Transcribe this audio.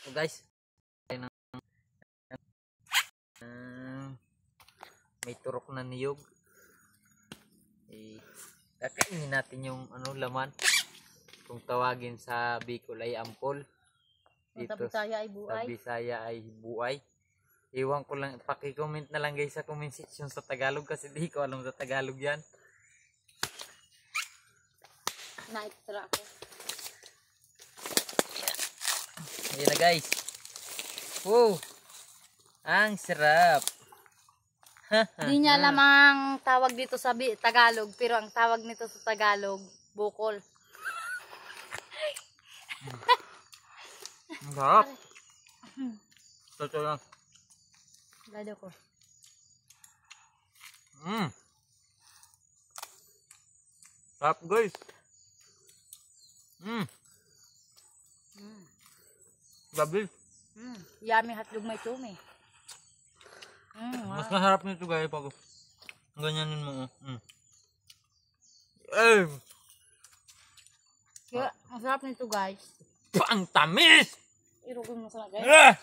So guys, may turok na niyog. Kakainin natin yung laman. Kung tawagin sa Bicol ay ampol. Dito sa Bisaya ay buay. Iwan ko lang, paki-comment na lang guys sa comment section sa Tagalog kasi di ko alam sa Tagalog yan. Na-extra ako. Ayan na guys. Wow! Ang sarap! Hindi niya alam ang tawag dito sa Tagalog, pero ang tawag nito sa Tagalog, bukol. Ang sarap! Totoo lang. Lado ko. Sarap guys! Gabi. Yummy hotdog may tumi. Mas masarap nito guys pag ganyanin mo. Kaya, ang sarap nito guys. Ang tamis! Irugin mo sana guys.